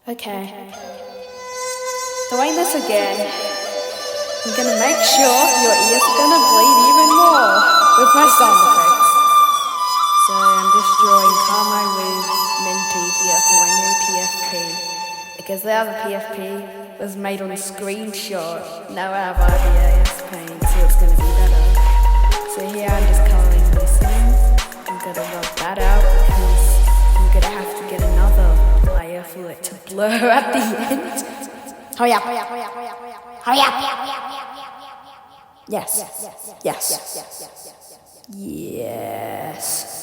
Okay. Doing this again. I'm gonna make sure your ears are gonna bleed even more with my sound effects. So I'm just drawing Carmine with Minty here for my new PFP. Because the other PFP was made on a screenshot. Now I have IBS paint, so it's gonna be better. So here I'm just coloring this in. I'm gonna rub that out because I'm gonna have to get another layer for it to blur at the end. Hurry up, hurry up, hurry up, hurry up, hurry up, hurry up, Yes. Yes. Yes. Yes.